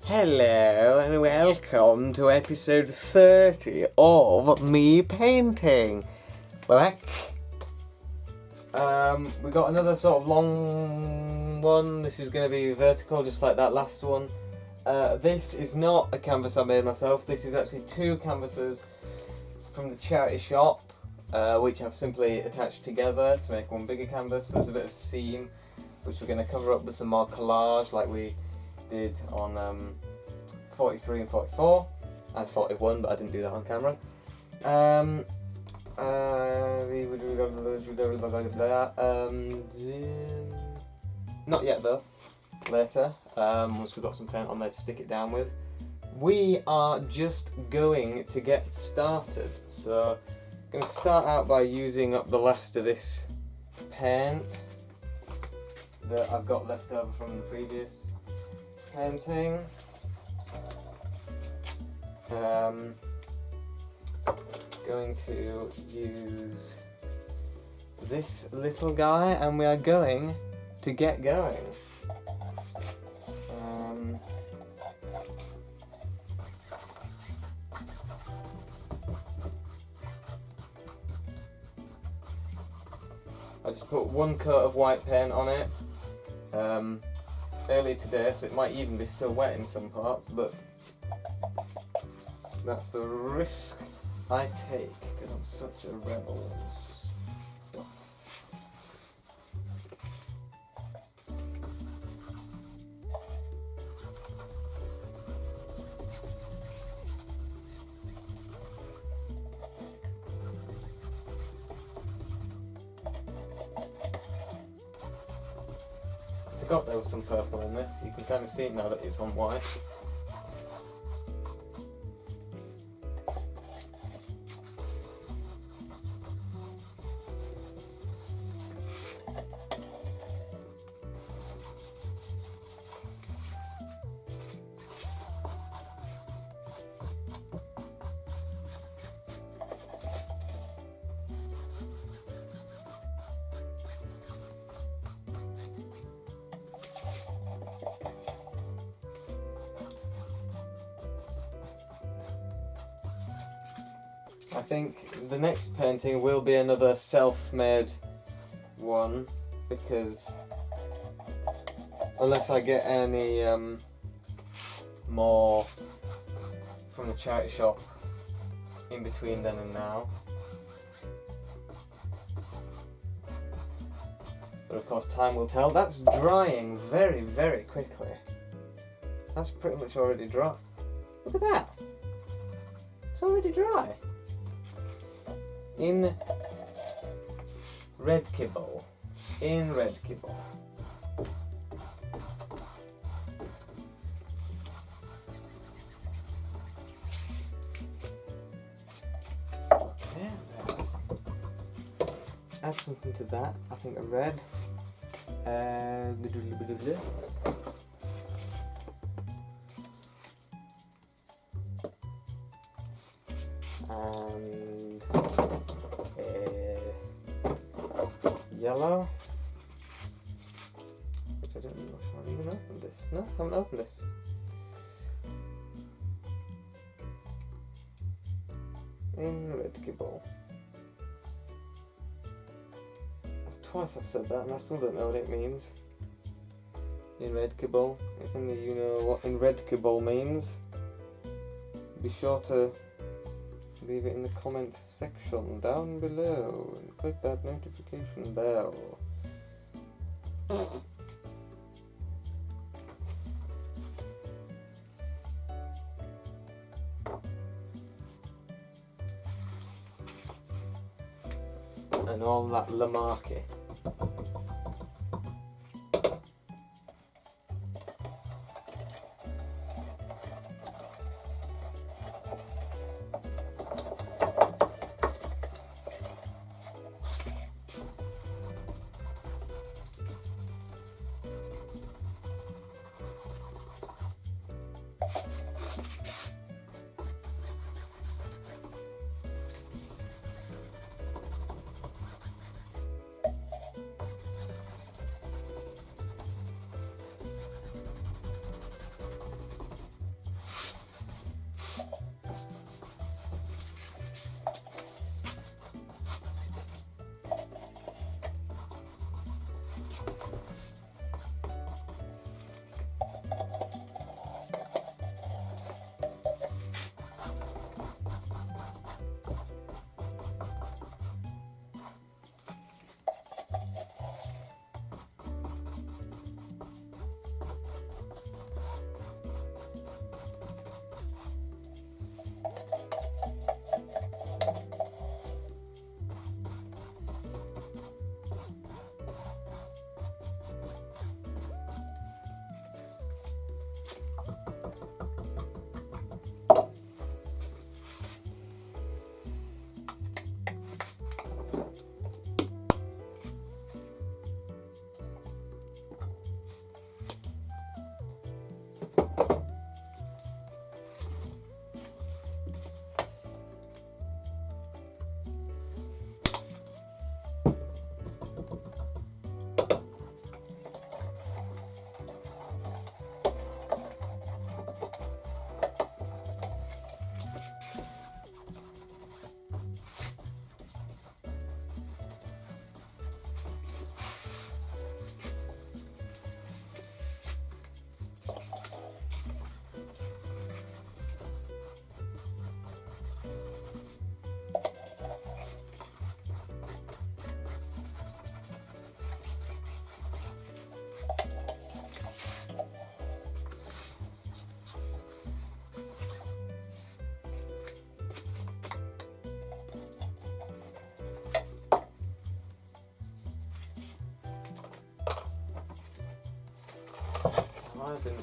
Hello and welcome to episode 30 of me painting. Back. We got another sort of long one. This is going to be vertical, just like that last one. This is not a canvas I made myself. This is actually two canvases from the charity shop, which I've simply attached together to make one bigger canvas. There's a bit of seam, which we're going to cover up with some more collage, like we did on 43 and 44 and 41, but I didn't do that on camera. Not yet though, later, once we've got some paint on there to stick it down with. We are just going to get started, so I'm going to start out by using up the last of this paint that I've got left over from the previous painting. Going to use this little guy and we are going to get going. I just put one coat of white paint on it earlier today, so it might even be still wet in some parts, but that's the risk I take because I'm such a rebel and stuff. I forgot there was some purple in this. You can kind of see it now that it's on white. I think the next painting will be another self-made one, because unless I get any more from the charity shop in between then and now. But of course time will tell. That's drying very, very quickly. That's pretty much already dry. Look at that. It's already dry. In red kibble. In red kibble. Okay, let's add something to that. I think a red. And yellow, which I don't know if I've even opened this. No, I haven't opened this. In red kibble. That's twice I've said that and I still don't know what it means. In red kibble. If only you know what in red kibble means, be sure to leave it in the comment section down below and click that notification bell. And all that lamarque.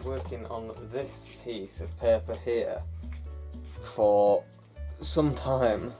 working on this piece of paper here for some time.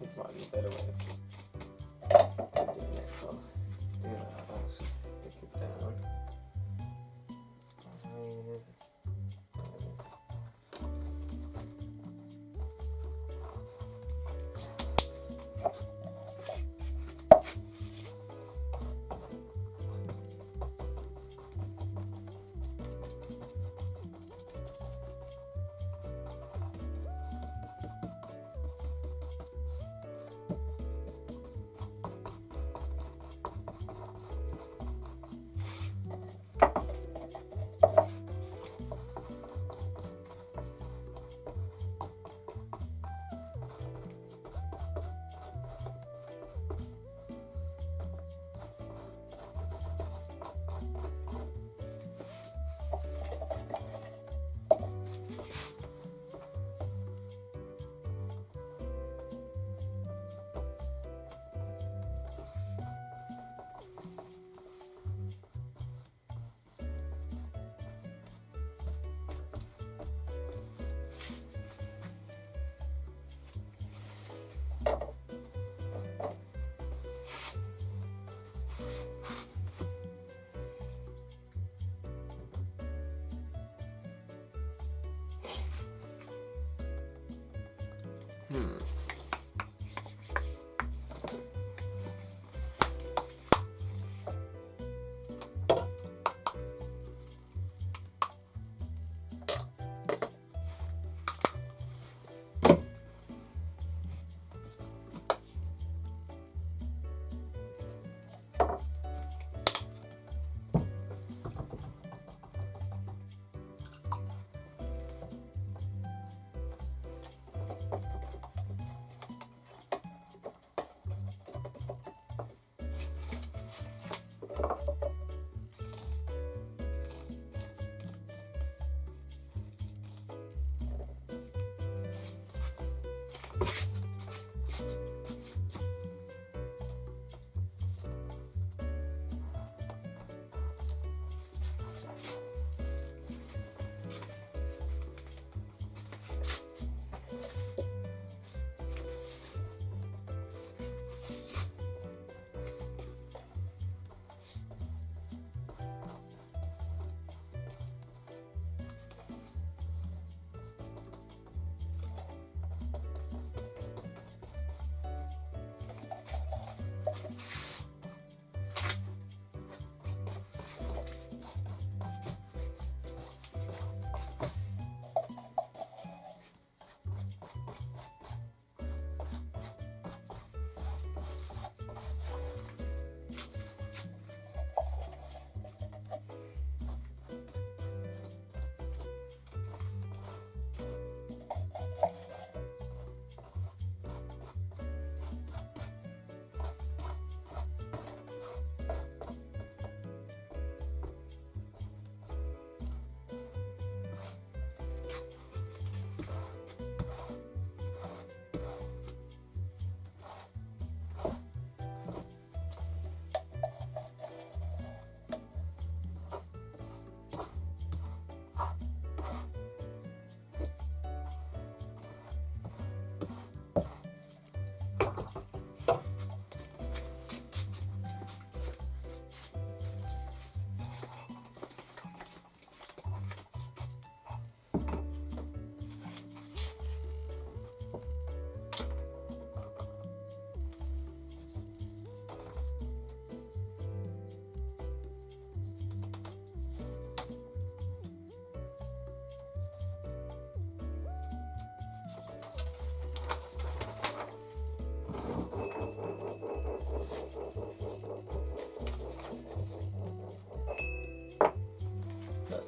This might be a better way of doing it. So do that. I'll just stick it down. There it is.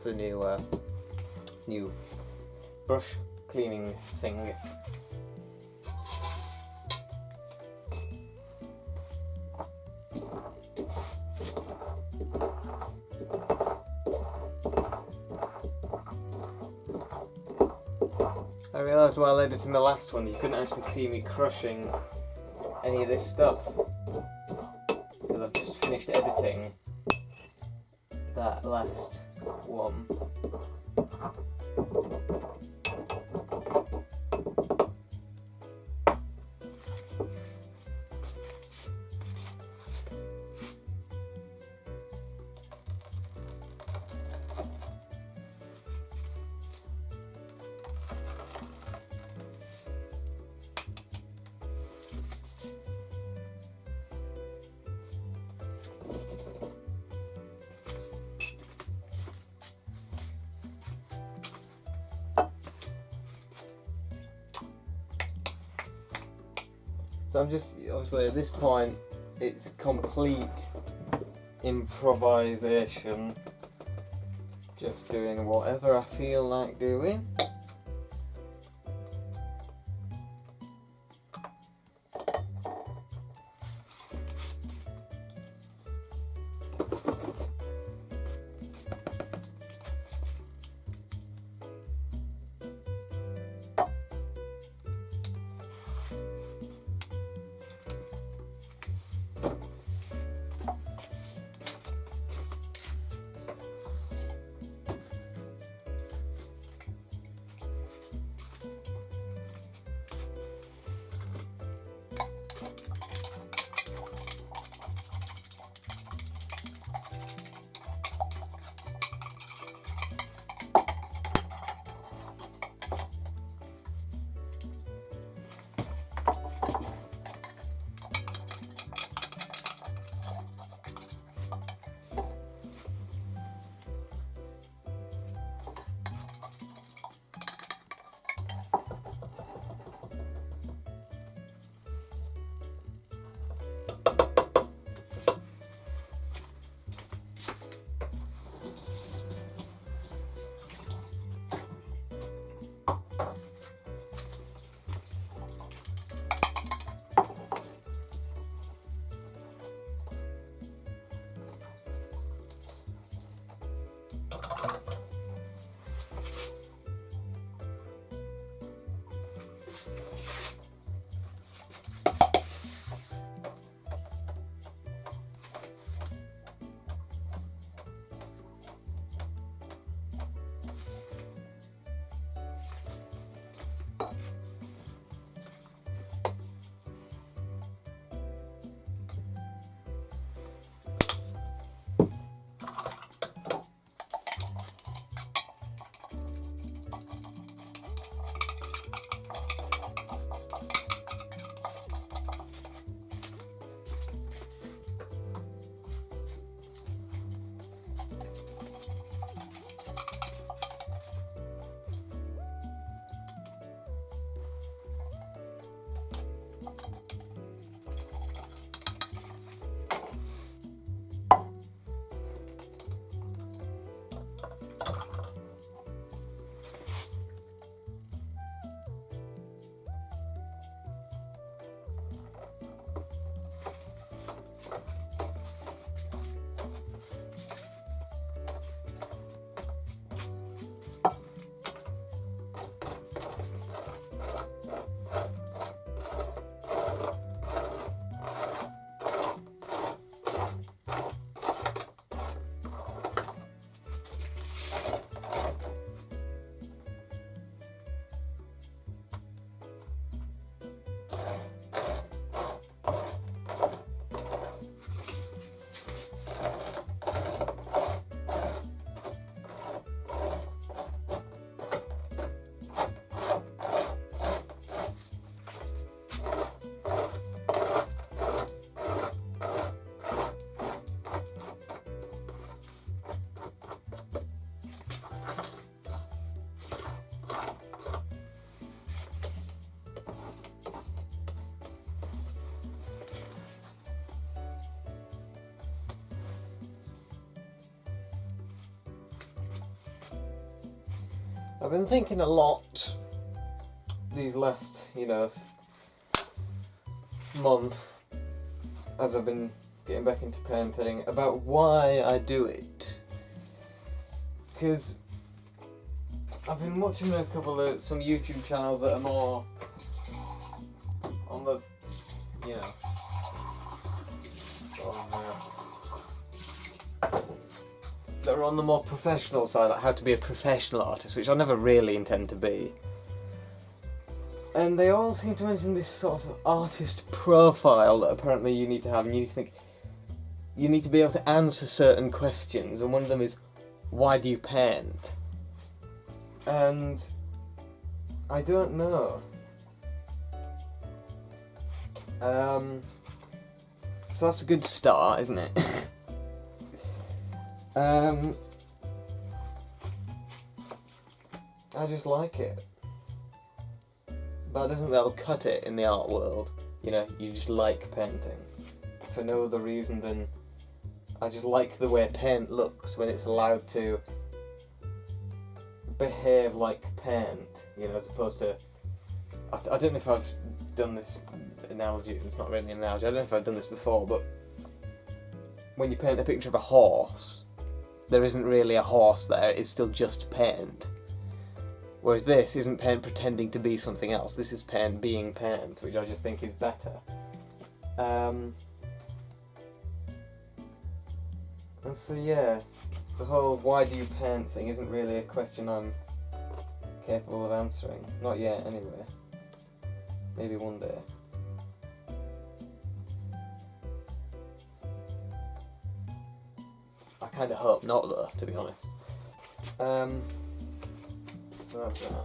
the new brush cleaning thing. I realised while editing the last one you couldn't actually see me crushing any of this stuff because I've just finished editing that last one. So I'm just, obviously at this point, it's complete improvisation. Just doing whatever I feel like doing. I've been thinking a lot these last, month, as I've been getting back into painting, about why I do it. Because I've been watching some YouTube channels that are more on the, that are on the more professional side, like how to be a professional artist, which I never really intend to be. And they all seem to mention this sort of artist profile that apparently you need to have, and you think you need to be able to answer certain questions, and one of them is, why do you paint? And I don't know. So that's a good start, isn't it? I just like it. But I don't think that'll cut it in the art world. You just like painting. For no other reason than I just like the way paint looks when it's allowed to behave like paint, as opposed to... I don't know if I've done this analogy, it's not really an analogy, I don't know if I've done this before, but when you paint a picture of a horse, there isn't really a horse there, it's still just paint. Whereas this isn't paint pretending to be something else, this is paint being paint, which I just think is better. And so yeah, the whole why do you paint thing isn't really a question I'm capable of answering. Not yet, anyway. Maybe one day. I kind of hope not, though, to be honest. So that's that.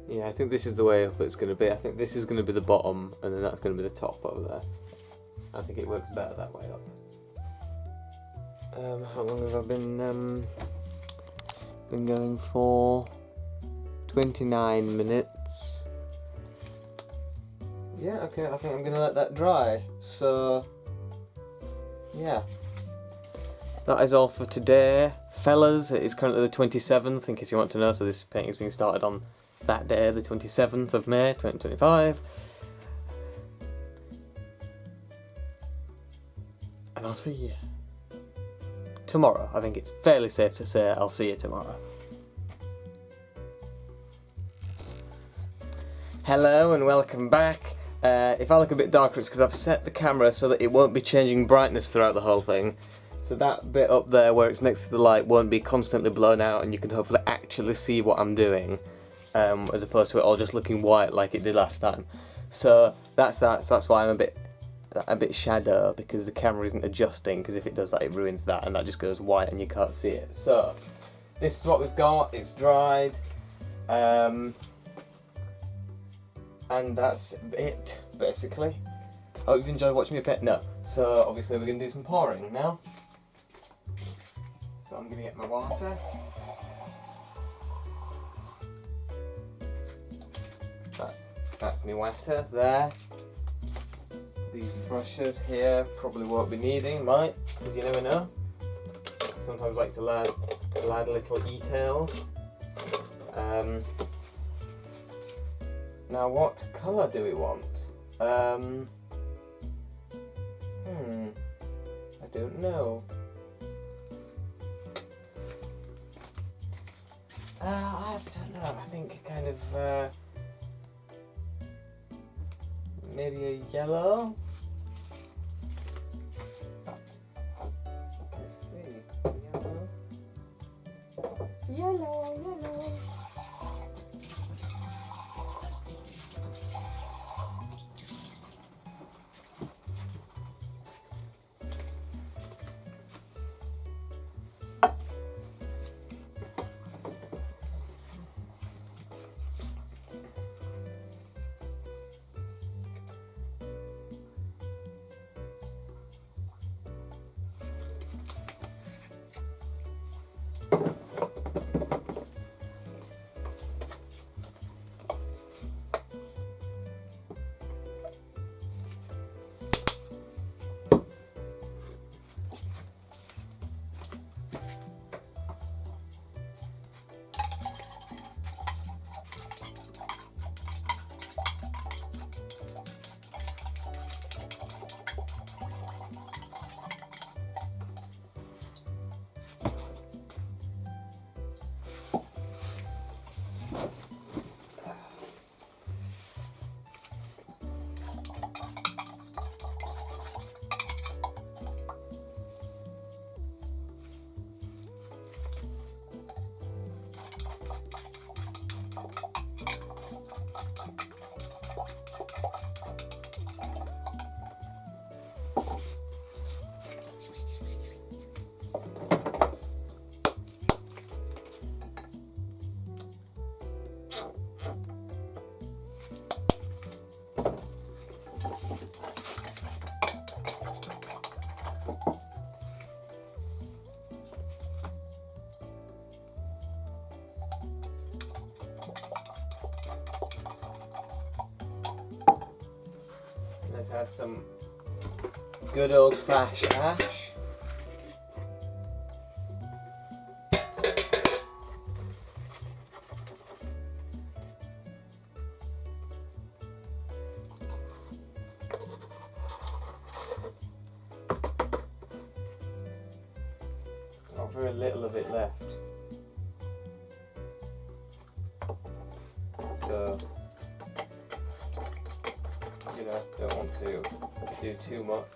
Yeah, I think this is the way up it's going to be. I think this is going to be the bottom, and then that's going to be the top over there. I think it works better that way up. How long have I been going for? 29 minutes. Yeah, okay, I think I'm going to let that dry. So, yeah. That is all for today. Fellas, it is currently the 27th, in case you want to know, so this painting is being started on that day, the 27th of May, 2025. And I'll see you tomorrow. I think it's fairly safe to say I'll see you tomorrow. Hello and welcome back. If I look a bit darker, it's because I've set the camera so that it won't be changing brightness throughout the whole thing. So that bit up there where it's next to the light won't be constantly blown out, and you can hopefully actually see what I'm doing, as opposed to it all just looking white like it did last time. So that's why I'm a bit shadow, because the camera isn't adjusting, because if it does that it ruins that, and that just goes white and you can't see it. So this is what we've got. It's dried, and that's it basically. I hope you've enjoyed watching me paint. No. So obviously we're going to do some pouring now. So I'm going to get my water. That's my water there. These brushes here probably won't be needing, might, because you never know. I sometimes like to add little details. Now what colour do we want? I don't know. I don't know, I think kind of maybe a yellow? Let's see, yellow. Yellow. Let's add some good old fresh ash. Got very little of it left. So, you know, don't want to do too much.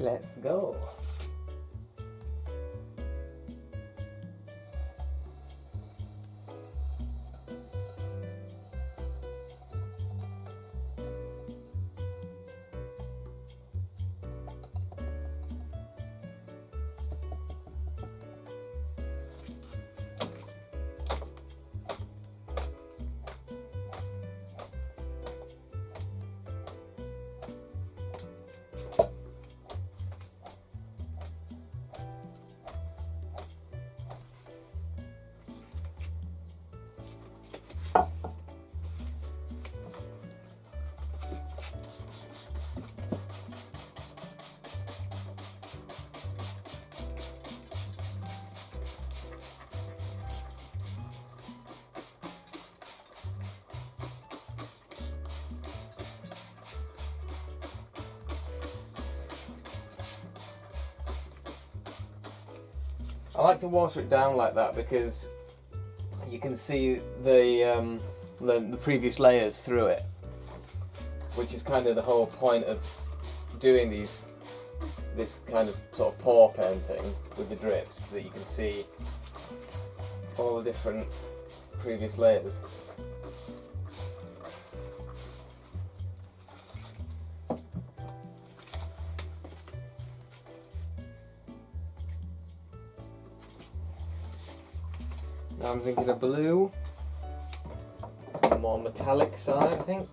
Let's go. I like to water it down like that because you can see the previous layers through it, which is kind of the whole point of doing this kind of sort of pour painting with the drips, so that you can see all the different previous layers. Now I'm thinking of blue, the more metallic side, I think.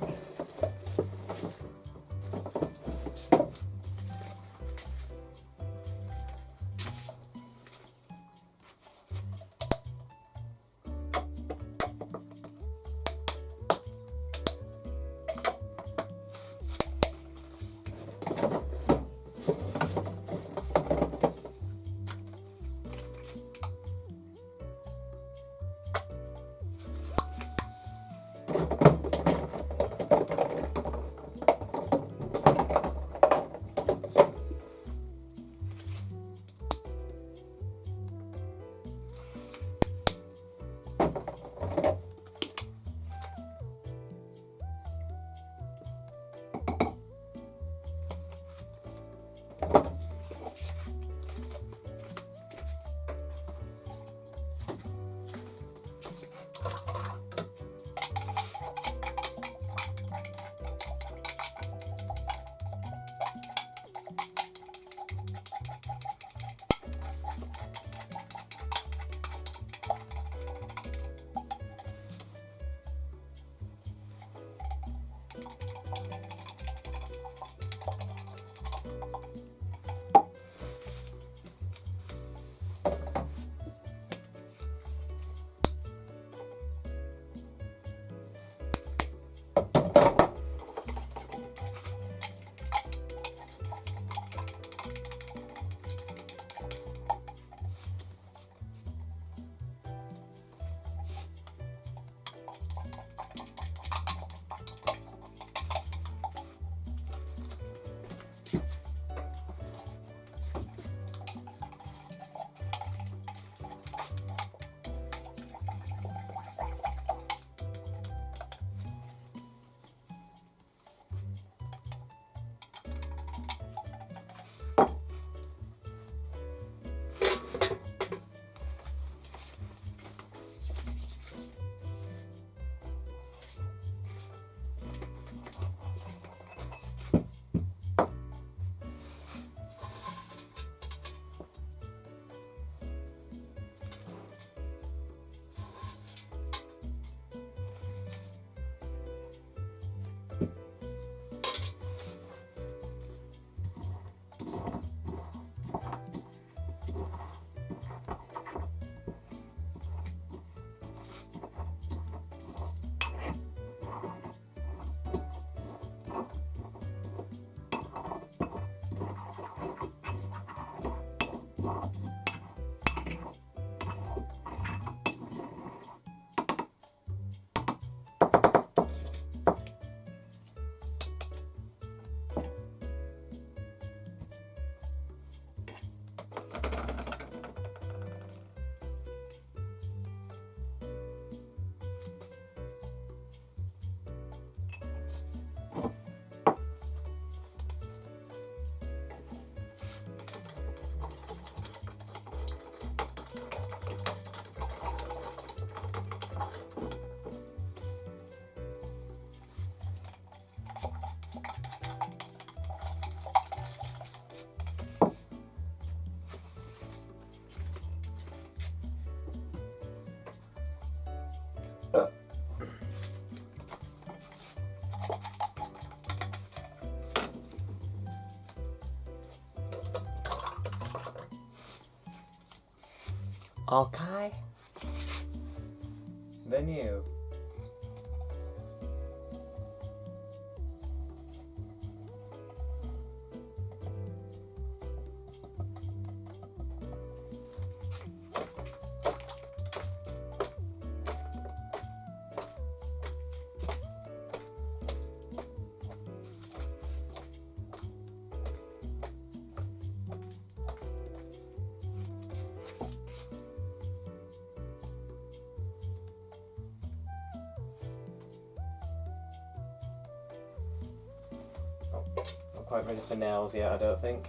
Okay. Then you. Not quite ready for nails yet, I don't think.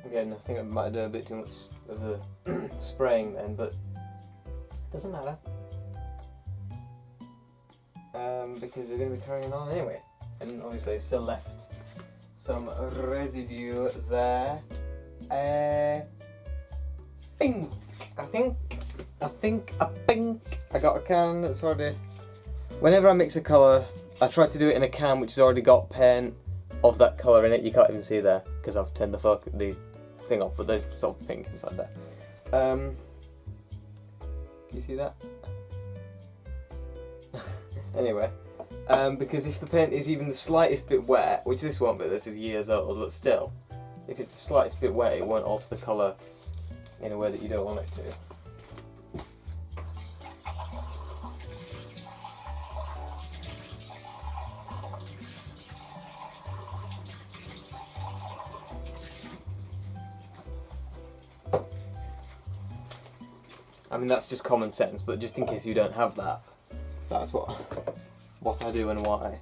Again, I think I might have done a bit too much of the spraying then, but doesn't matter. Because we're going to be carrying on anyway. And obviously still left some residue there. I think I got a can that's already... Whenever I mix a colour, I try to do it in a can which has already got paint of that colour in it. You can't even see there because I've turned the thing off, but there's sort of pink inside there. Can you see that? Anyway, because if the paint is even the slightest bit wet, which this won't be, this is years old, but still, if it's the slightest bit wet, it won't alter the colour in a way that you don't want it to. I mean, that's just common sense, but just in case you don't have that, that's what I do and why.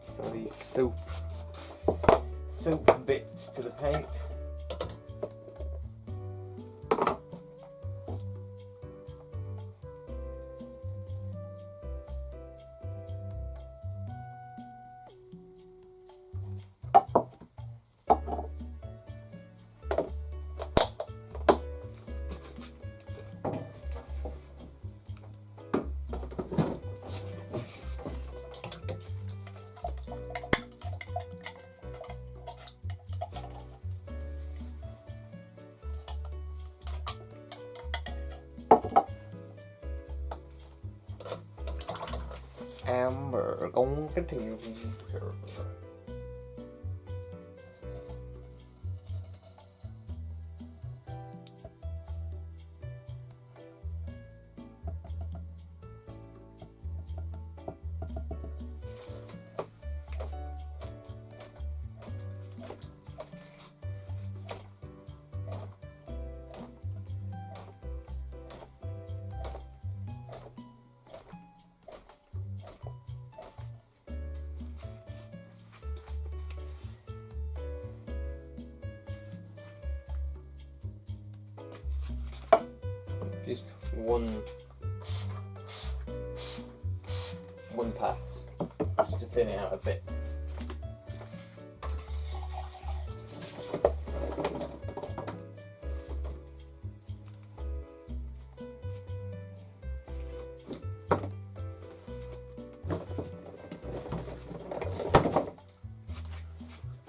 Some of these soap bits to the paint. And we're going to continue here. Just one pass, just to thin it out a bit.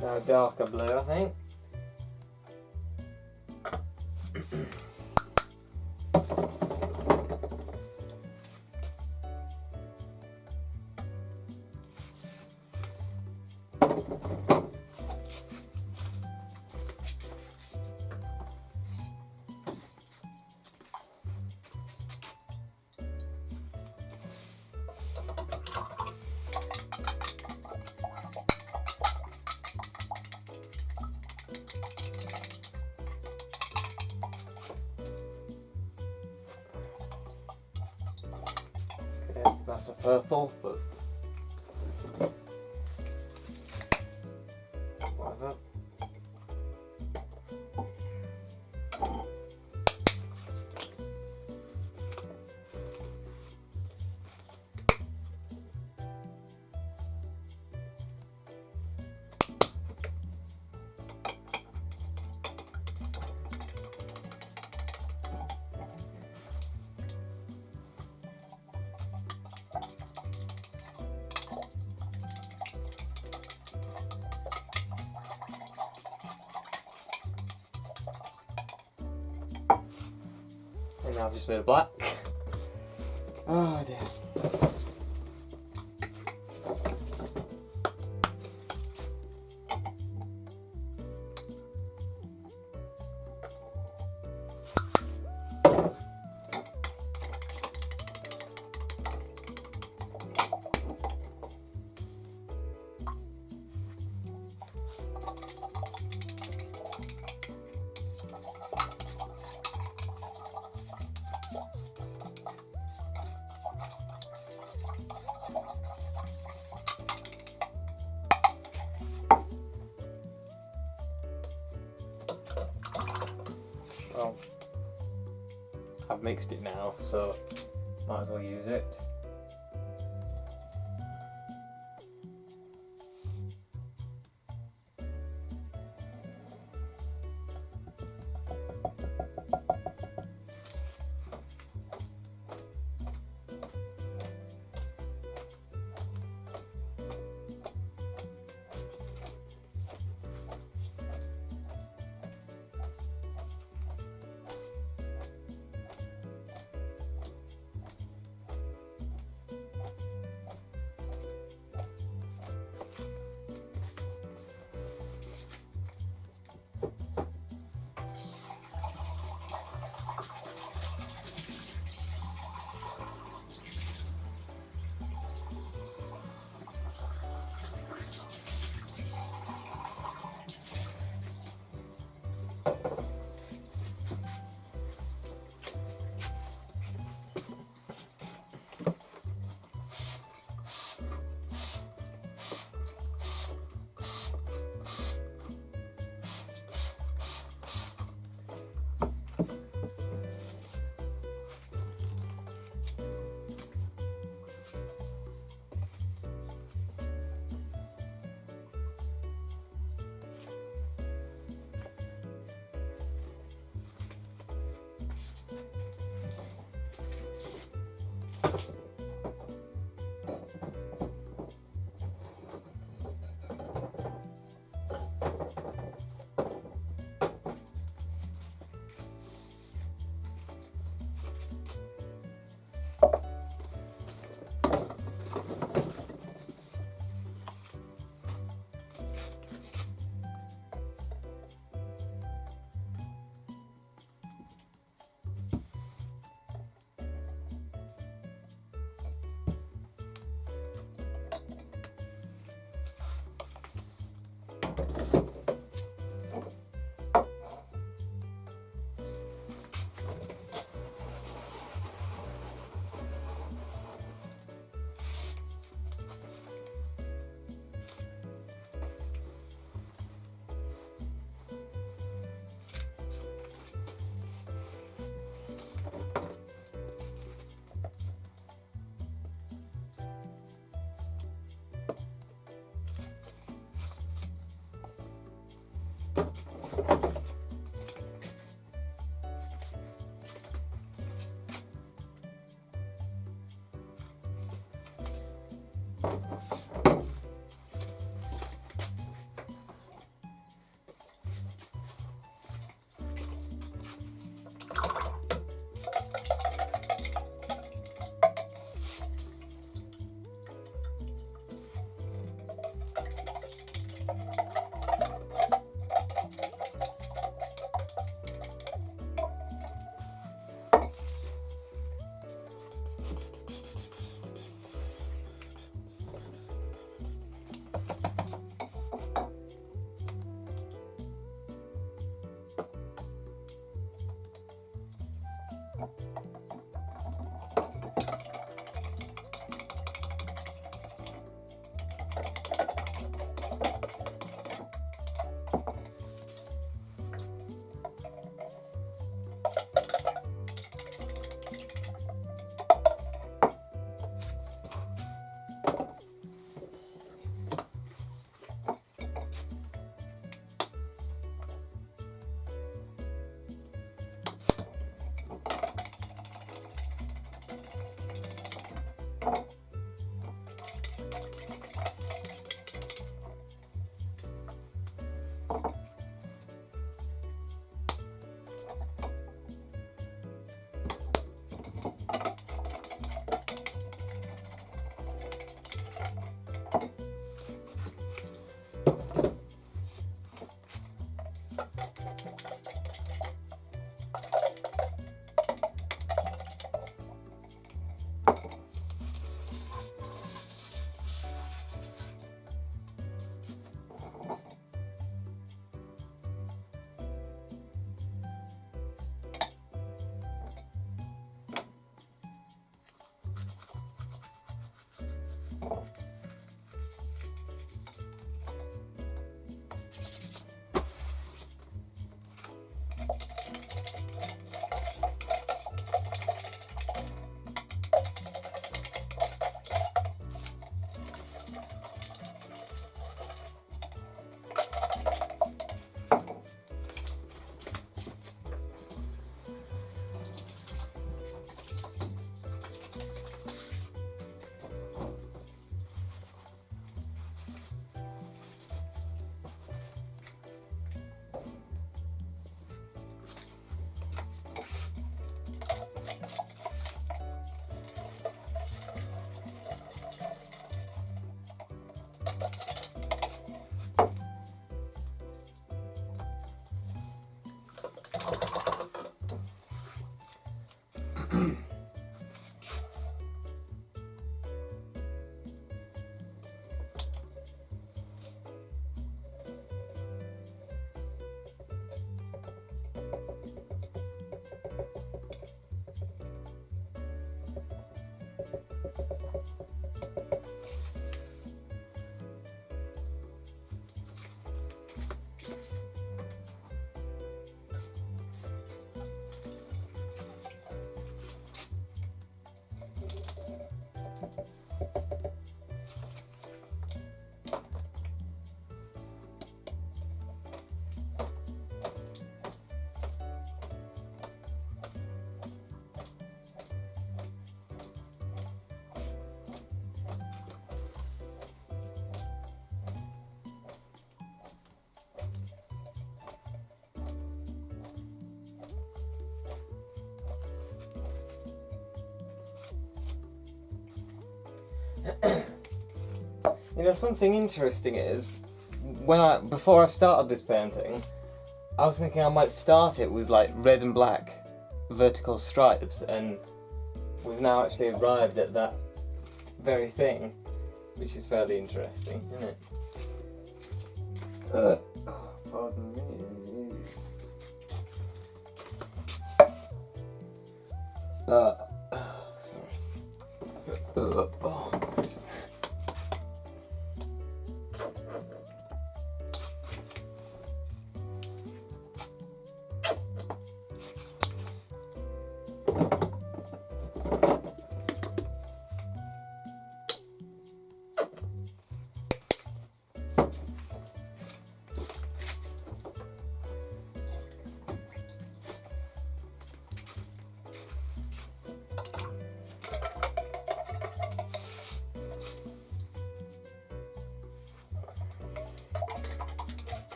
Now darker blue, I think. That's a purple, but whatever. And now I've just made a black. Oh dear. Well, I've mixed it now, so might as well use it. You know, something interesting is, before I started this painting, I was thinking I might start it with like red and black vertical stripes, and we've now actually arrived at that very thing, which is fairly interesting, isn't it? Pardon me. Sorry.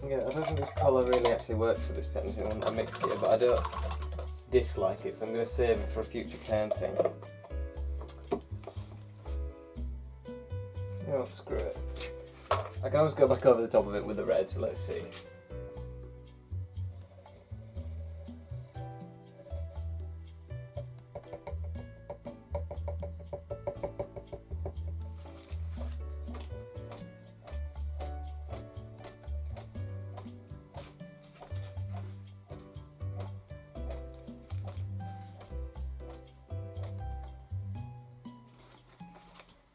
Yeah, I don't think this colour really actually works for this painting when I mixed it, but I don't dislike it, so I'm going to save it for a future painting. You know what, screw it. I can always go back over the top of it with the red, so let's see.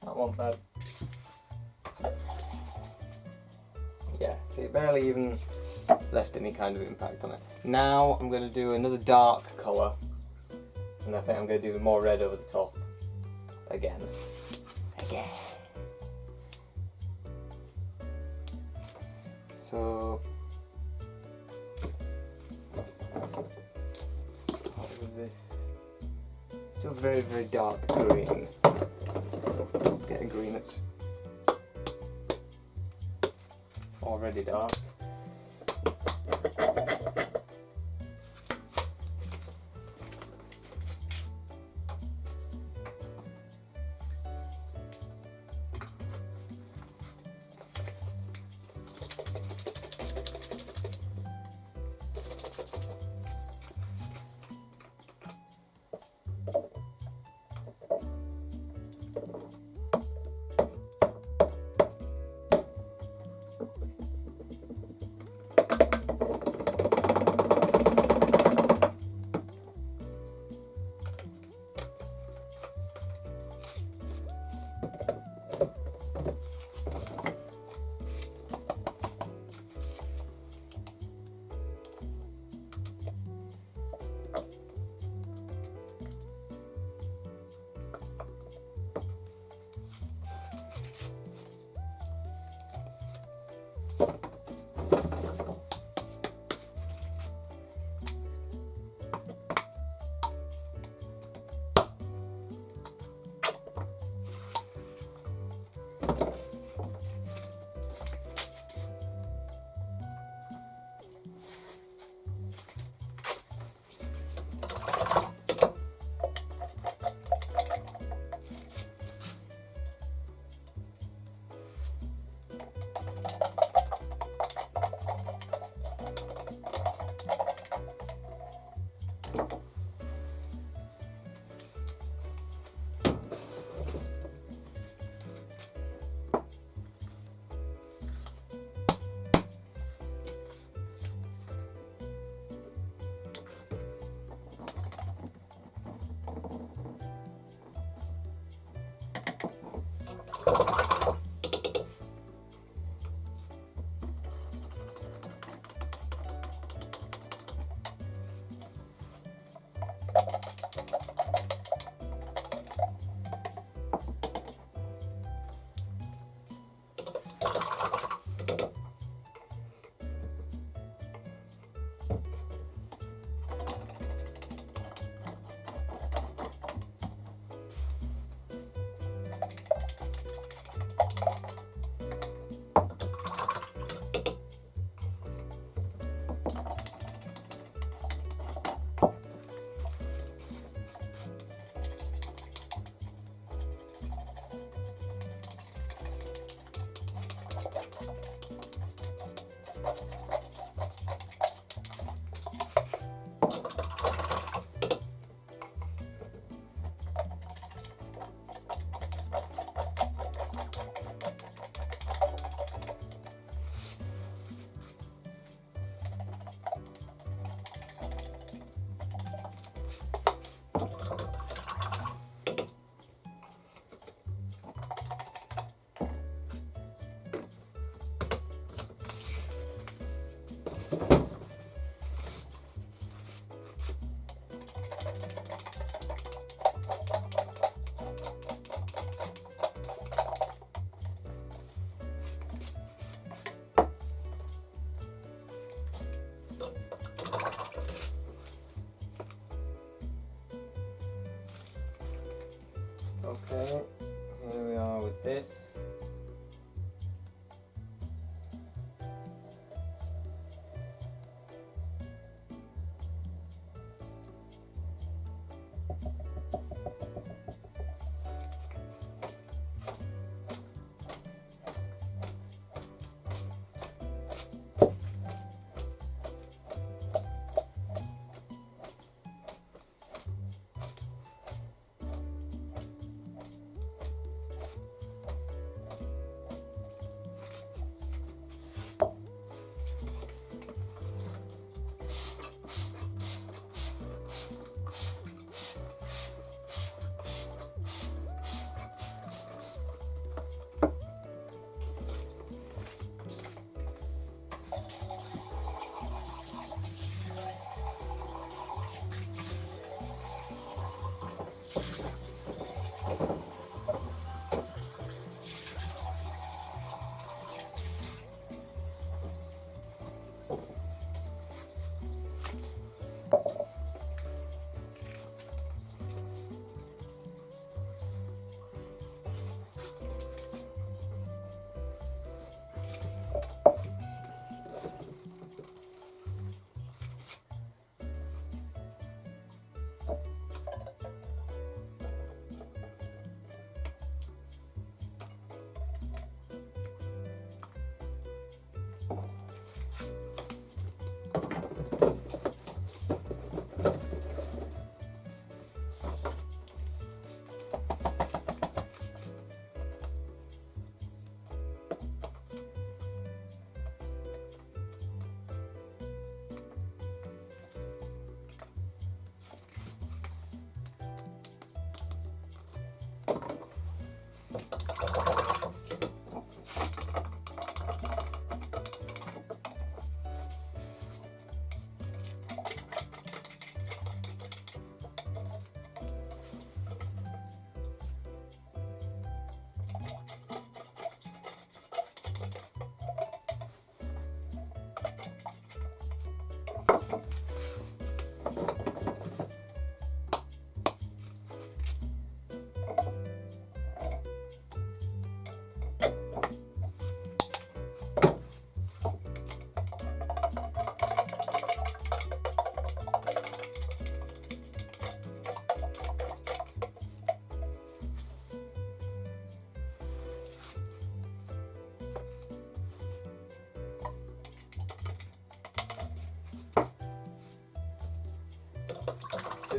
That wasn't bad. Yeah, see, it barely even left any kind of impact on it. Now I'm going to do another dark colour, and I think I'm going to do more red over the top. Again. So, start with this. Still very, very dark green. Let's get a green that's already dark.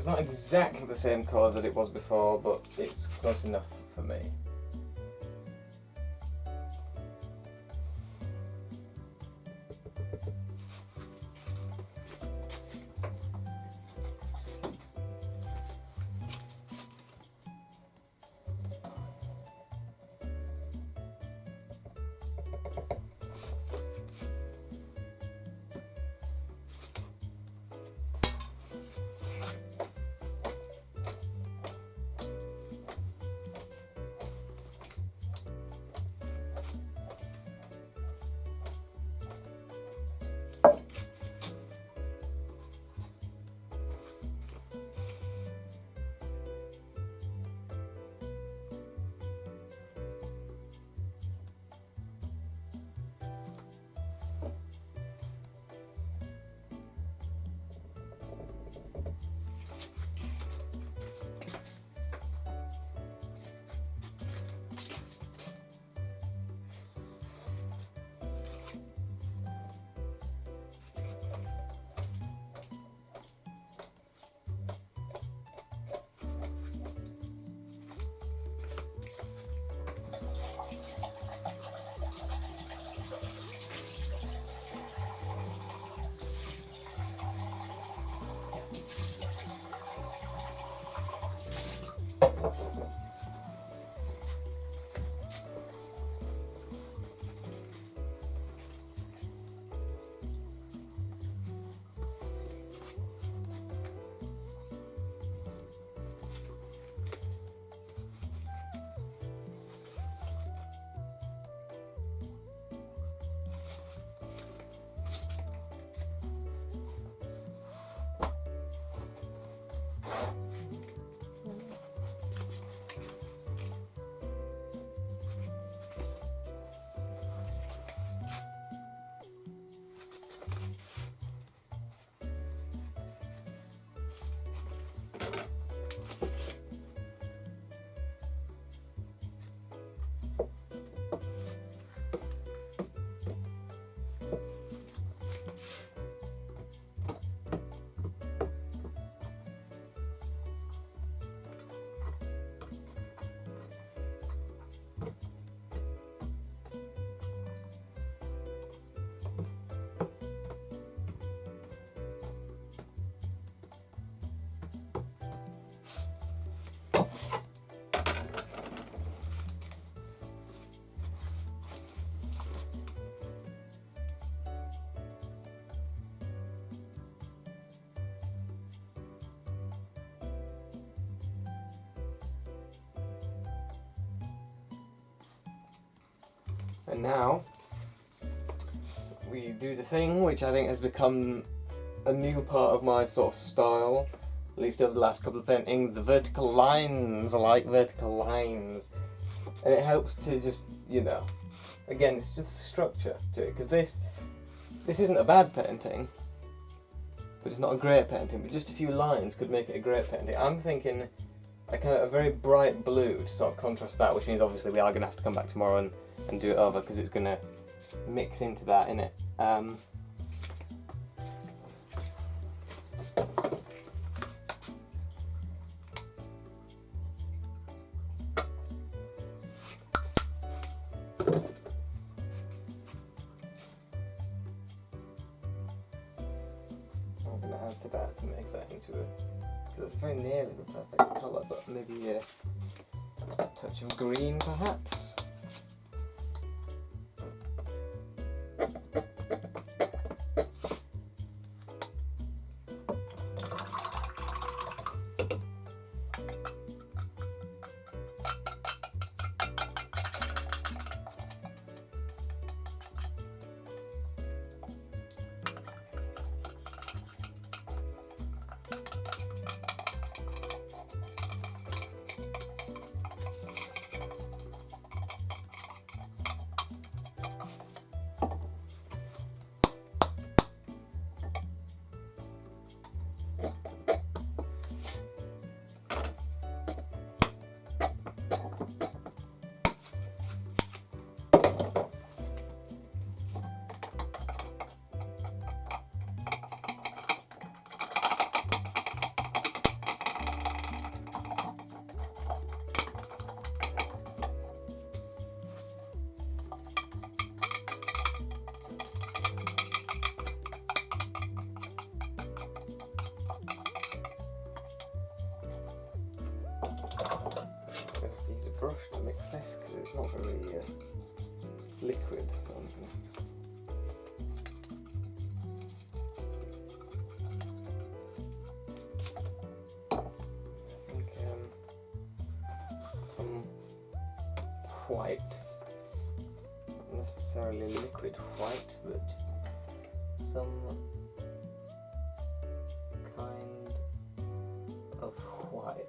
it's not exactly the same colour that it was before, but it's close enough for me. And now we do the thing which I think has become a new part of my sort of style, at least over the last couple of paintings, the vertical lines. I like vertical lines. And it helps to just, you know, again, it's just structure to it, because this isn't a bad painting, but it's not a great painting, but just a few lines could make it a great painting. I'm thinking a kind of a very bright blue to sort of contrast that, which means obviously we are going to have to come back tomorrow and do it over, because it's going to mix into that, innit? I'm going to add to that to make that into a, because it's very nearly the perfect colour, but maybe a touch of green perhaps. white. Not necessarily liquid white, but some kind of white.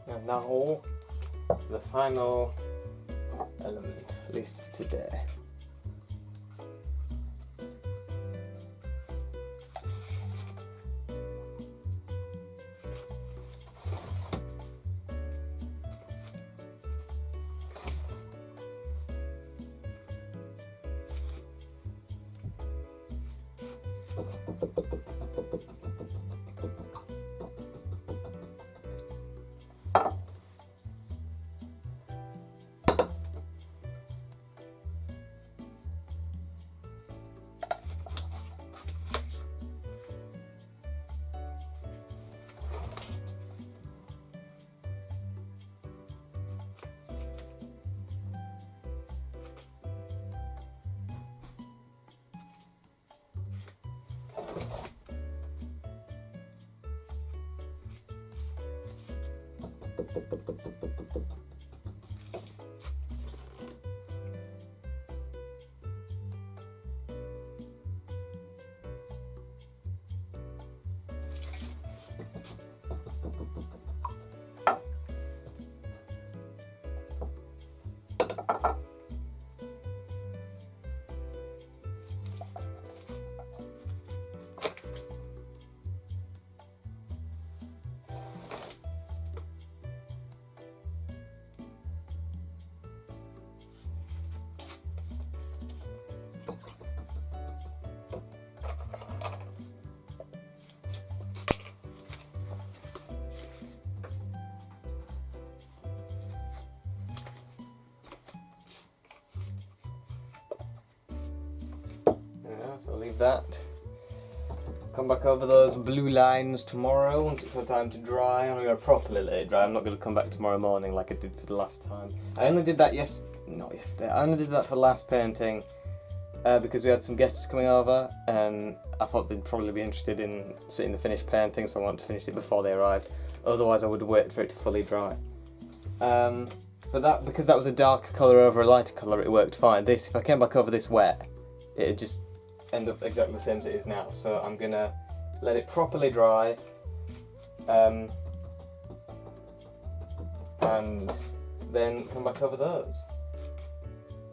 And now, the final element, at least for today. So I'll leave that. Come back over those blue lines tomorrow once it's had time to dry. I'm going to properly let it dry. I'm not going to come back tomorrow morning like I did for the last time. I only did that not yesterday. I only did that for the last painting because we had some guests coming over and I thought they'd probably be interested in seeing the finished painting, so I wanted to finish it before they arrived. Otherwise I would wait for it to fully dry. But because that was a darker colour over a lighter colour, it worked fine. This, if I came back over this wet, it'd just end up exactly the same as it is now. So I'm gonna let it properly dry, and then come back over those.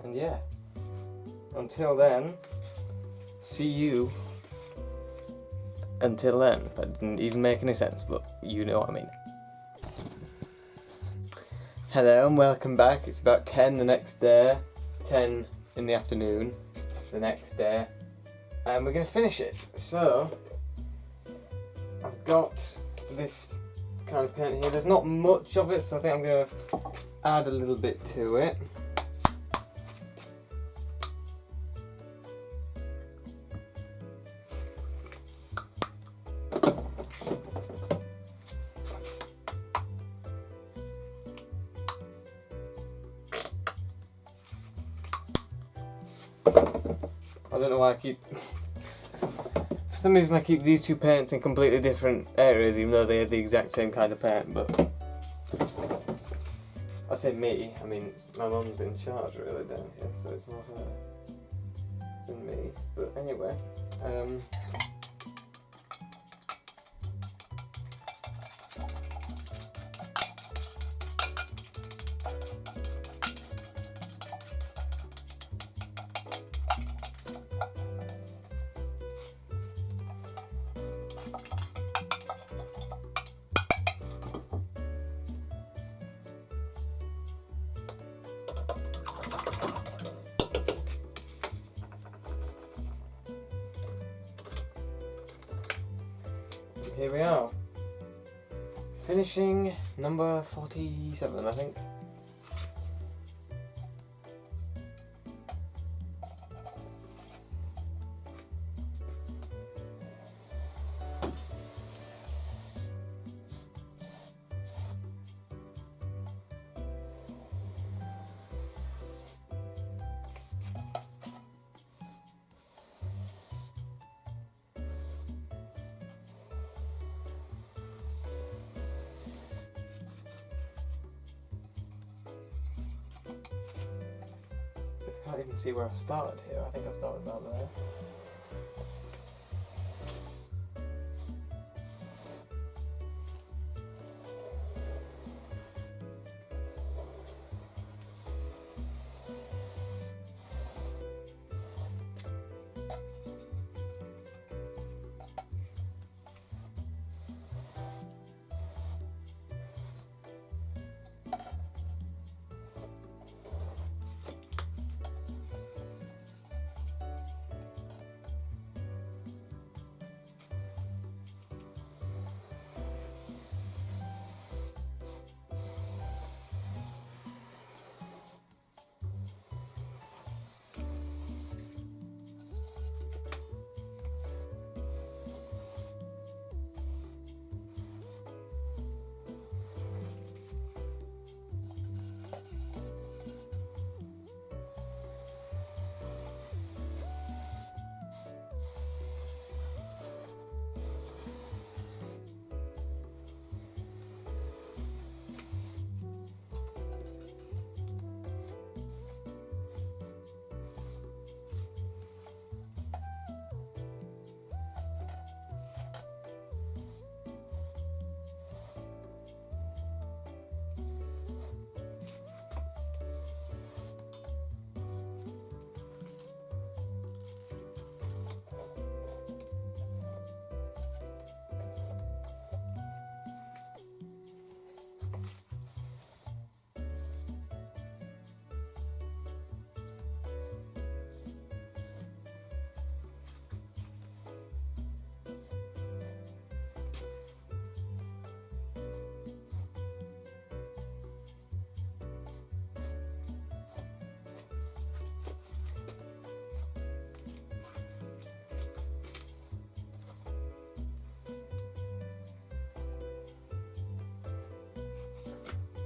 And yeah, until then, see you. Until then, that didn't even make any sense, but you know what I mean. Hello and welcome back. It's about 10 the next day, 10 in the afternoon the next day, and we're going to finish it. So, I've got this kind of paint here. There's not much of it, so I think I'm going to add a little bit to it. I don't know why for some reason I keep these two paints in completely different areas even though they're the exact same kind of paint, but I say me, I mean my mum's in charge really down here, so it's more her than me, but anyway, here we are. Finishing number 47, I think. I can't even see where I started here. I think I started about there.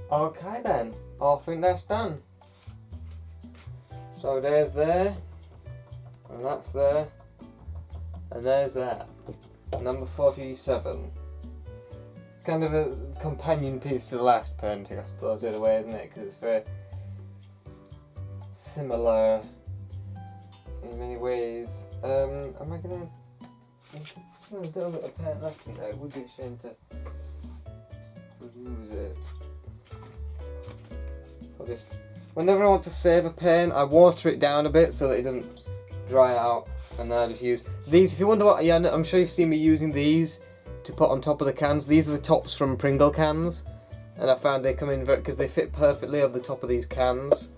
Okay then, I think that's done. So there's there, and that's there, and there's that. Number 47. Kind of a companion piece to the last painting, I suppose, in a way, isn't it? Because it's very similar in many ways. Am I gonna... There's a little bit of paint left in there. It would be a shame to lose it. Whenever I want to save a pen, I water it down a bit so that it doesn't dry out, and then I just use these. If you wonder what, yeah, I'm sure you've seen me using these to put on top of the cans. These are the tops from Pringle cans, and I found they come in because they fit perfectly over the top of these cans,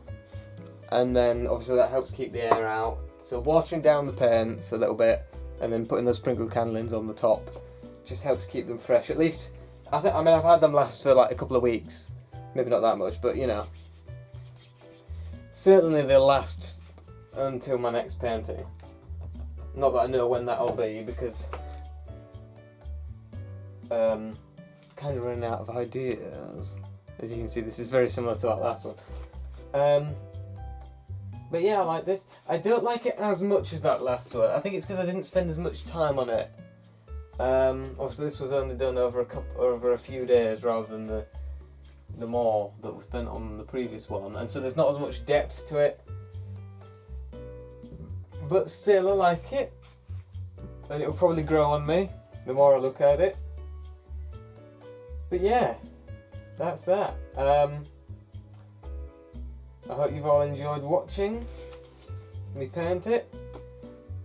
and then obviously that helps keep the air out. So watering down the paints a little bit, and then putting those Pringle can lids on the top just helps keep them fresh. At least I mean I've had them last for like a couple of weeks, maybe not that much, but you know. Certainly they'll last until my next painting. Not that I know when that'll be, because kind of running out of ideas. As you can see, this is very similar to that last one. But yeah, I like this. I don't like it as much as that last one. I think it's because I didn't spend as much time on it. Obviously this was only done over a few days rather than the more that was spent on the previous one, and so there's not as much depth to it, but still I like it, and it'll probably grow on me the more I look at it. But yeah, that's that. I hope you've all enjoyed watching me paint it.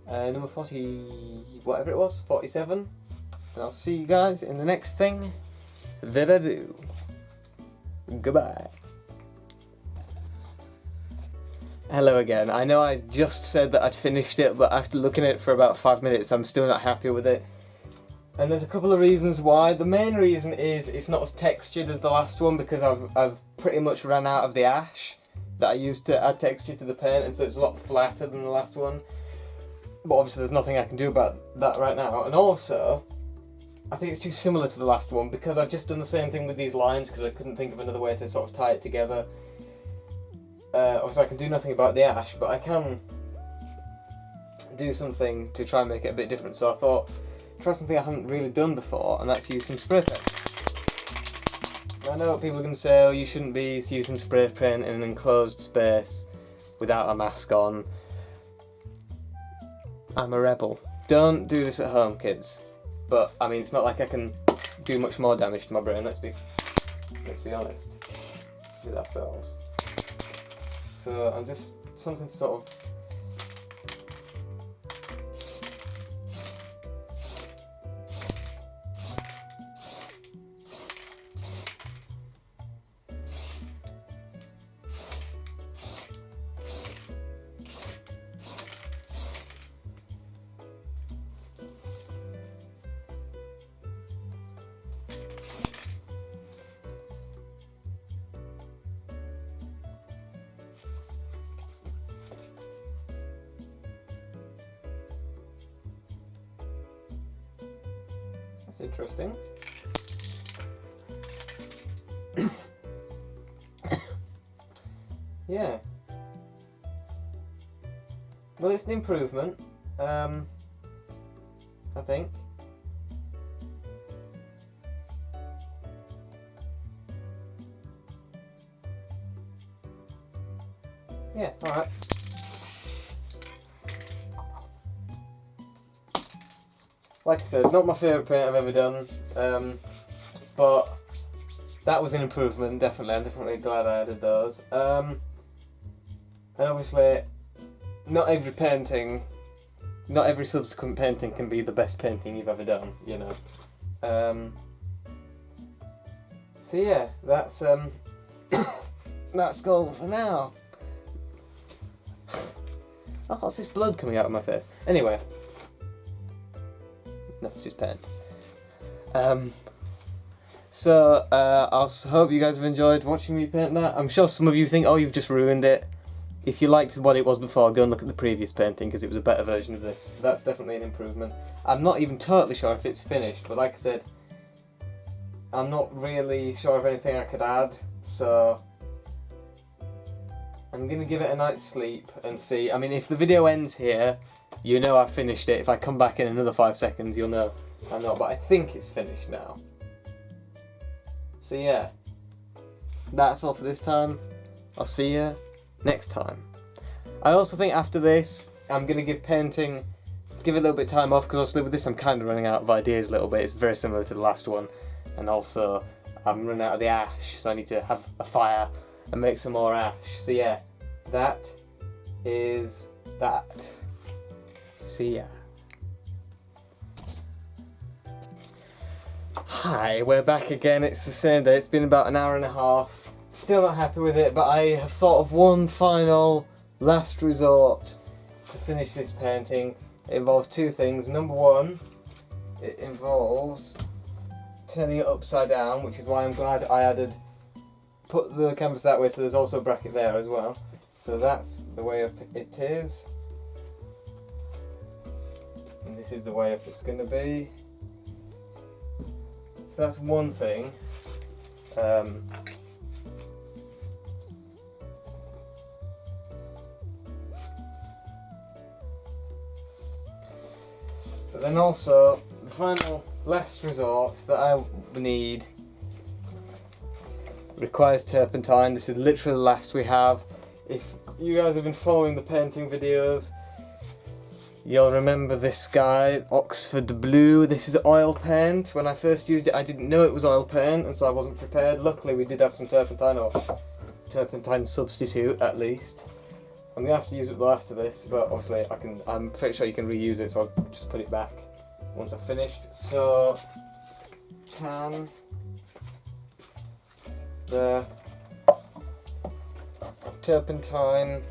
Number 40, whatever it was, 47, and I'll see you guys in the next thing that I do. Goodbye. Hello again. I know I just said that I'd finished it, but after looking at it for about 5 minutes, I'm still not happy with it. And there's a couple of reasons why. The main reason is it's not as textured as the last one because I've pretty much ran out of the ash that I used to add texture to the paint, and so it's a lot flatter than the last one. But obviously there's nothing I can do about that right now. And also, I think it's too similar to the last one because I've just done the same thing with these lines because I couldn't think of another way to sort of tie it together. Obviously I can do nothing about the ash, but I can do something to try and make it a bit different. So I thought, try something I haven't really done before, and that's use some spray paint. I know what people are going to say, oh, you shouldn't be using spray paint in an enclosed space without a mask on. I'm a rebel. Don't do this at home, kids. But, I mean, it's not like I can do much more damage to my brain, let's be honest with ourselves. So, I'm just something to sort of... That's interesting. Yeah. Well, it's an improvement, I think. Yeah, alright. Like I said, it's not my favourite paint I've ever done, but that was an improvement, definitely. I'm definitely glad I added those. And obviously, not every subsequent painting can be the best painting you've ever done, you know. So yeah, that's that's all for now. Oh, what's this blood coming out of my face? Anyway. No, it's just paint. So, I hope you guys have enjoyed watching me paint that. I'm sure some of you think, oh, you've just ruined it. If you liked what it was before, go and look at the previous painting because it was a better version of this. That's definitely an improvement. I'm not even totally sure if it's finished, but like I said, I'm not really sure of anything I could add, so I'm going to give it a night's sleep and see. I mean, if the video ends here, you know I've finished it. If I come back in another 5 seconds, you'll know I'm not, but I think it's finished now. So yeah, that's all for this time. I'll see you next time. I also think after this, I'm going to give it a little bit of time off, because obviously with this I'm kind of running out of ideas a little bit. It's very similar to the last one, and also I'm running out of the ash, so I need to have a fire and make some more ash. So yeah, that is that. See ya. Hi, we're back again. It's the same day. It's been about an hour and a half. Still not happy with it, but I have thought of one final last resort to finish this painting. It involves two things. Number one, it involves turning it upside down, which is why I'm glad I put the canvas that way, so there's also a bracket there as well. So that's the way up it is. And this is the way up it's going to be. So that's one thing. But then also, the final last resort that I need requires turpentine. This is literally the last we have. If you guys have been following the painting videos, you'll remember this guy, Oxford Blue. This is oil paint. When I first used it, I didn't know it was oil paint, and so I wasn't prepared. Luckily, we did have some turpentine, or turpentine substitute at least. I'm gonna have to use it the last of this, but obviously I'm pretty sure you can reuse it, so I'll just put it back once I've finished. So, can the turpentine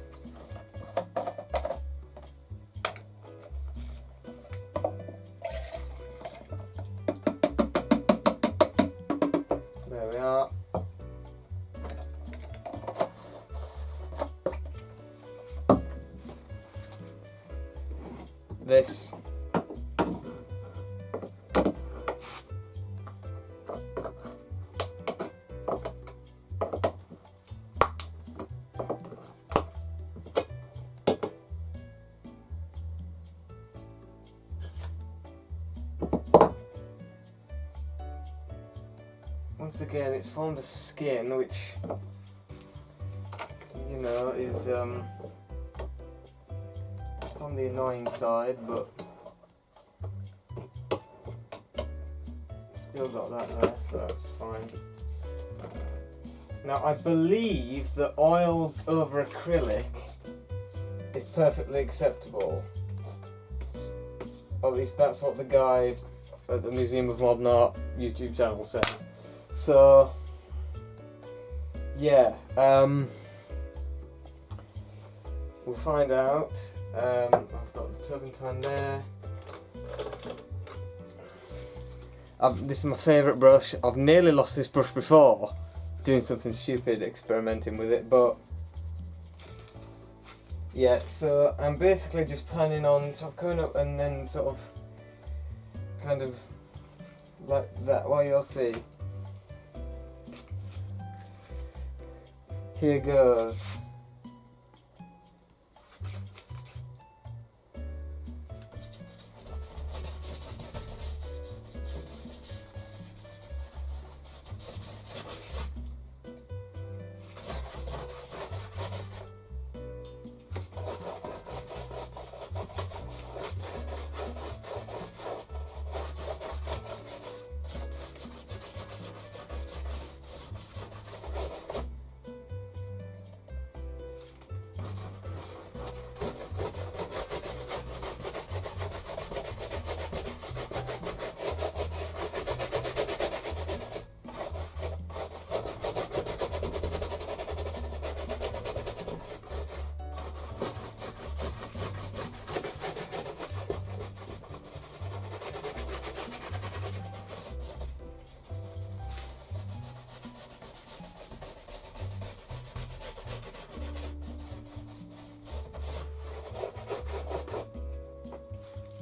this. Once again, it's formed a skin which, you know, is it's on the annoying side, but still got that there, so that's fine. Now, I believe that oil over acrylic is perfectly acceptable. Or at least that's what the guy at the Museum of Modern Art YouTube channel says. So, yeah, we'll find out. I've got the turpentine there. This is my favourite brush. I've nearly lost this brush before, doing something stupid, experimenting with it, but yeah, so I'm basically just planning on sort of coming up and then sort of kind of like that. Well, you'll see. Here goes.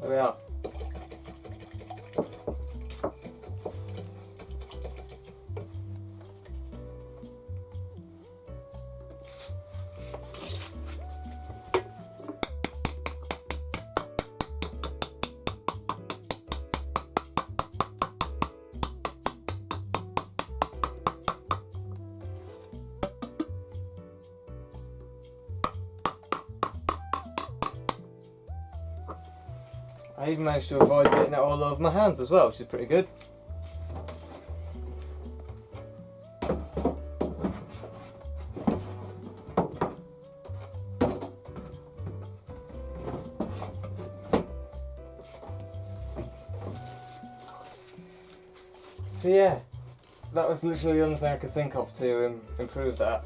There we are. I even managed to avoid getting it all over my hands as well, which is pretty good. So yeah, that was literally the only thing I could think of to improve that.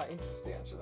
quite interesting actually.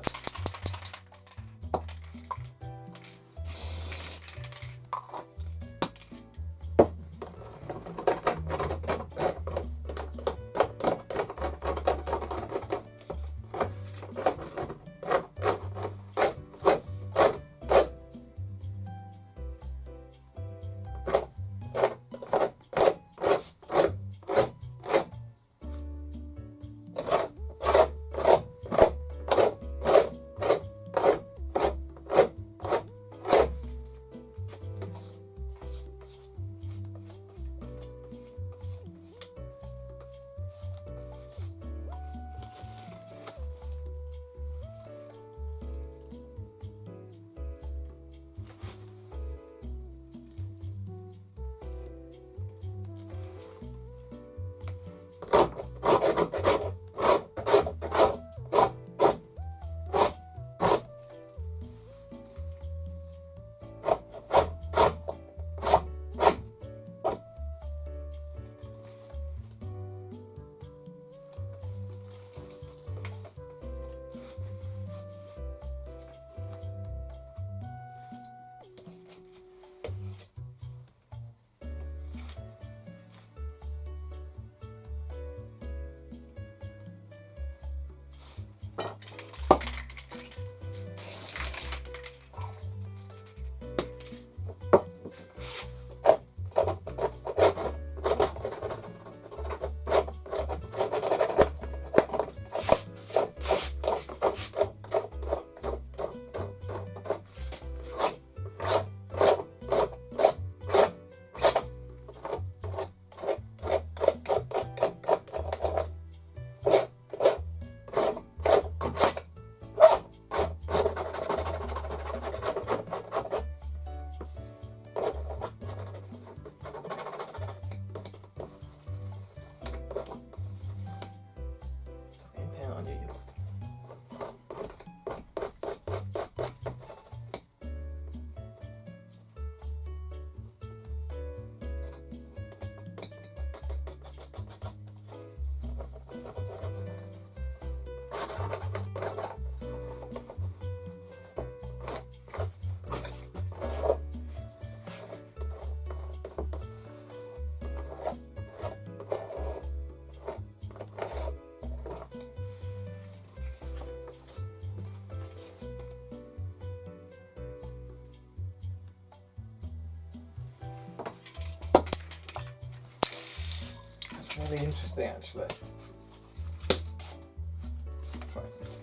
Really interesting actually. Try it.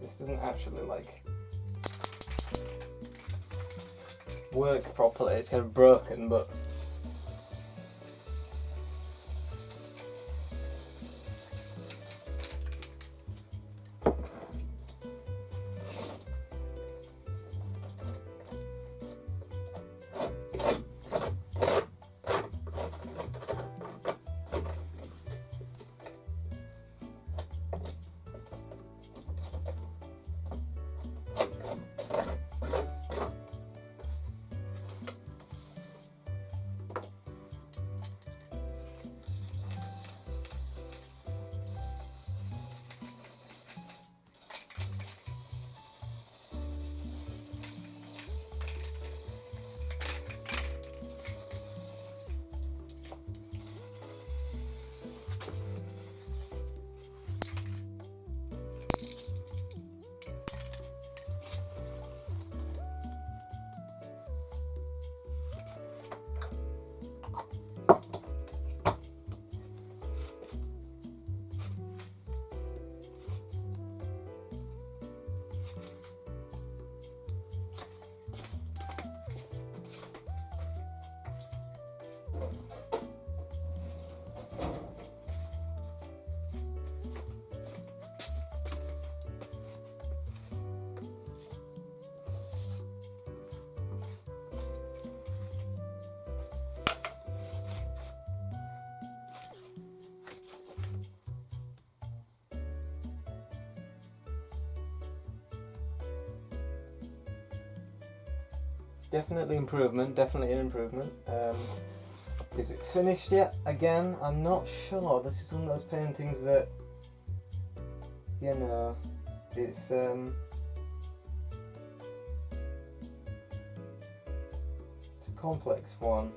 This doesn't actually like work properly. It's kind of broken, but definitely improvement, definitely an improvement. Is it finished yet? Again, I'm not sure. This is one of those paintings that, you know, it's a complex one.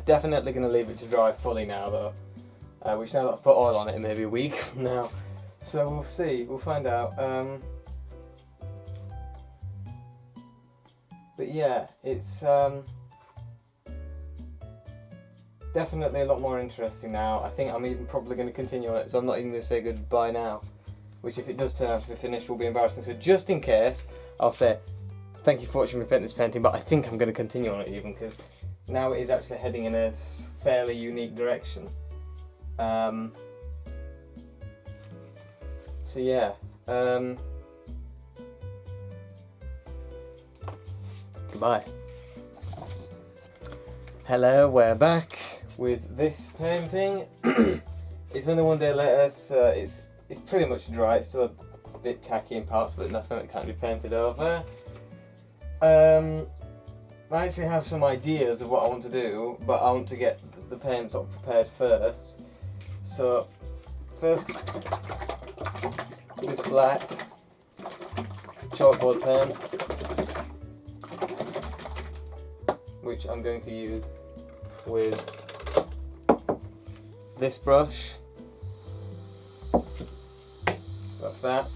Definitely going to leave it to dry fully now though, which now that I've put oil on it, maybe a week from now, so we'll see, we'll find out. But yeah, it's definitely a lot more interesting now. I think I'm even probably going to continue on it, so I'm not even going to say goodbye now, which if it does turn out to be finished will be embarrassing. So just in case, I'll say thank you for watching me paint this painting, but I think I'm going to continue on it even, because now it is actually heading in a fairly unique direction. So yeah, goodbye. Hello, we're back with this painting. It's only one day later, so it's pretty much dry. It's still a bit tacky in parts, but nothing that can't be painted over. I actually have some ideas of what I want to do, but I want to get the paint sort of prepared first. So, first, this black chalkboard pen, which I'm going to use with this brush. So that's that.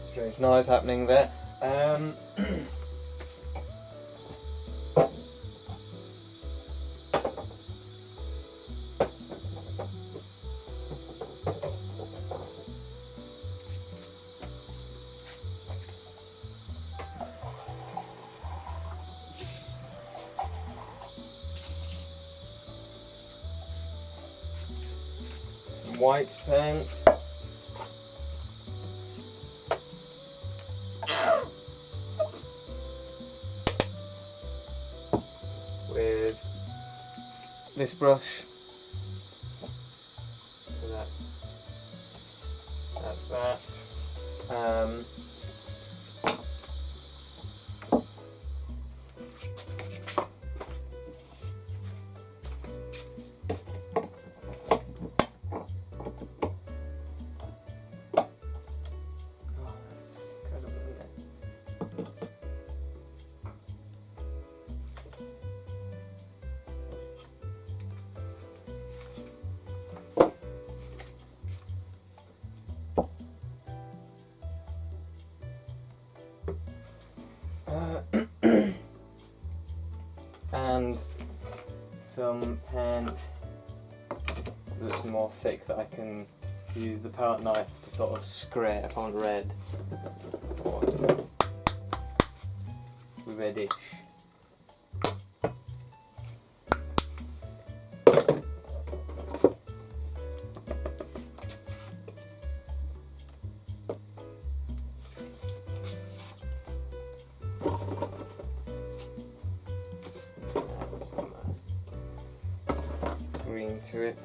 Strange noise happening there. Some white paint. With this brush, so that's that. Oh, that's incredible, isn't it? And some paint that's more thick that I can use the palette knife to sort of scrape on red, or reddish. Green to it.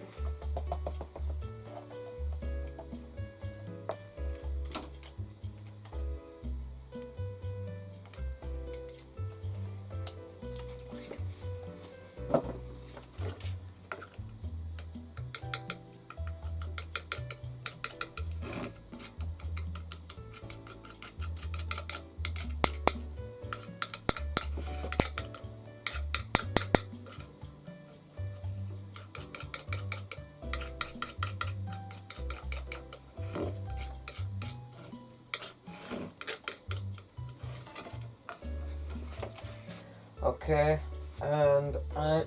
Okay, and I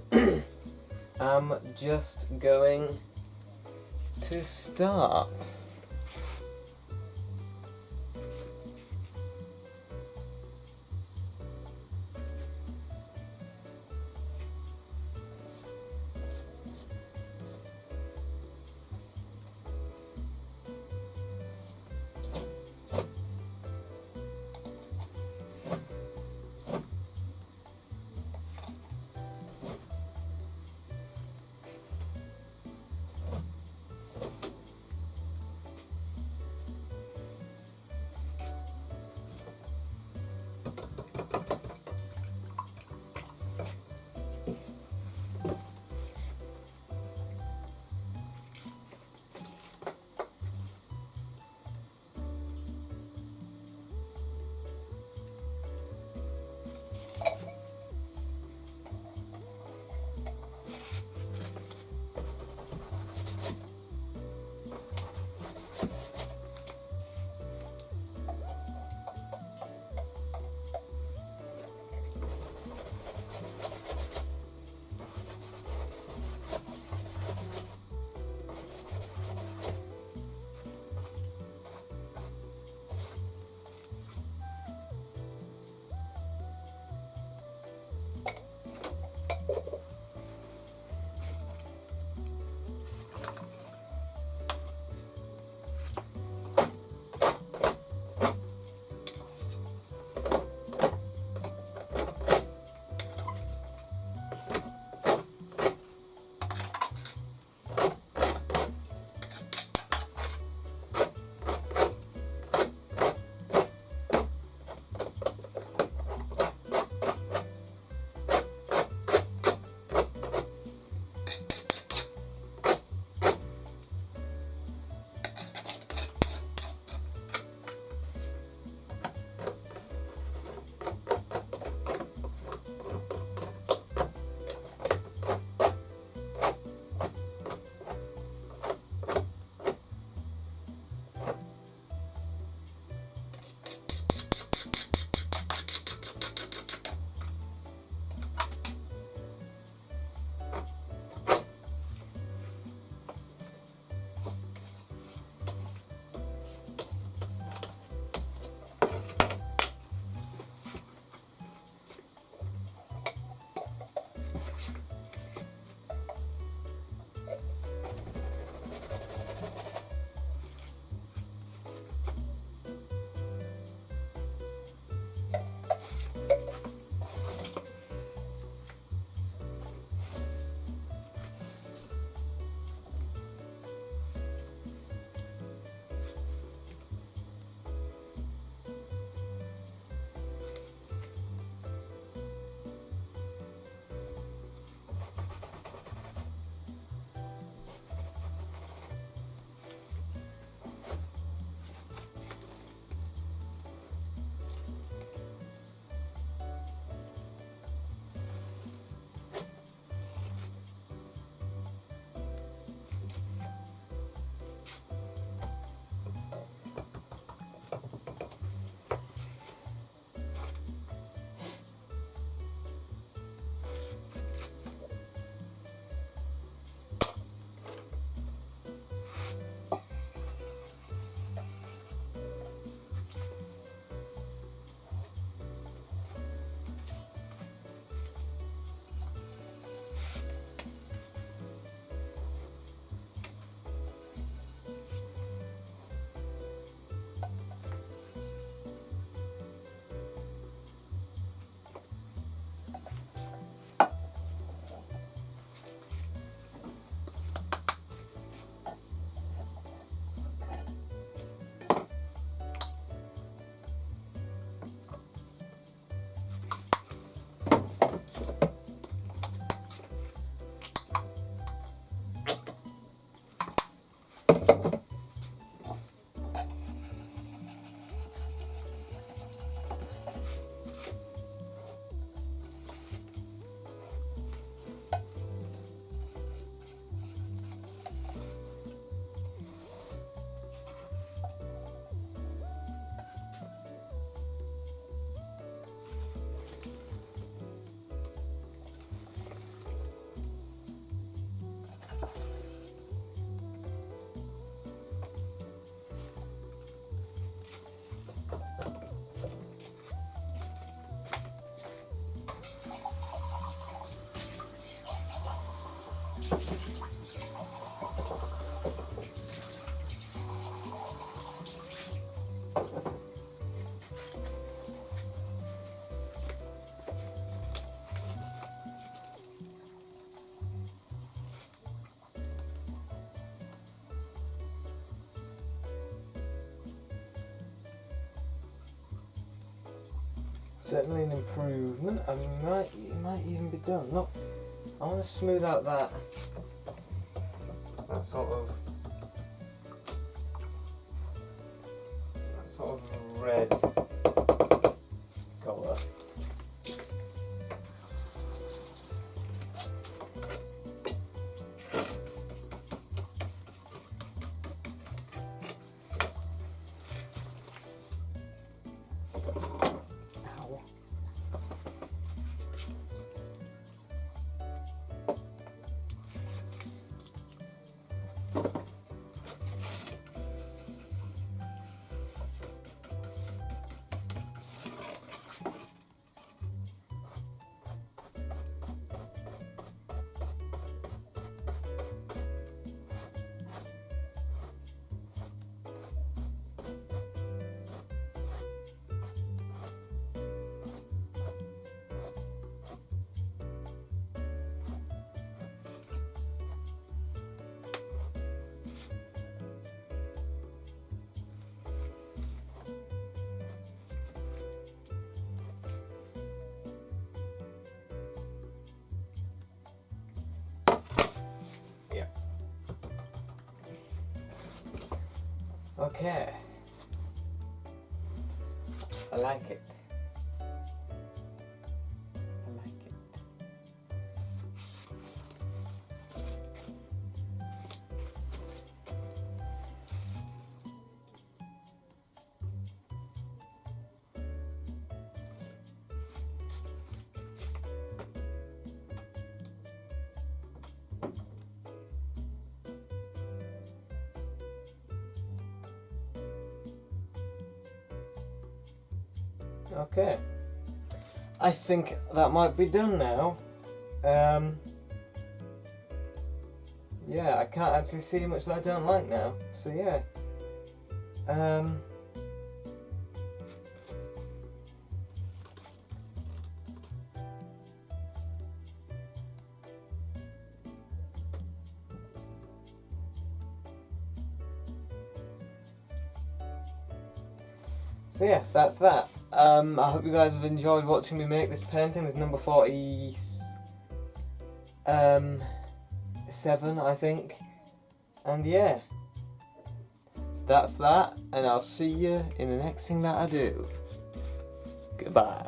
am just going to start. certainly an improvement. I mean, it might even be done. Look, I want to smooth out that sort of red colour. Okay. I like it. I like it. Okay, I think that might be done now. Yeah, I can't actually see much that I don't like now, so yeah. So yeah, that's that. I hope you guys have enjoyed watching me make this painting. It's number 47, I think. And yeah, that's that, and I'll see you in the next thing that I do. Goodbye.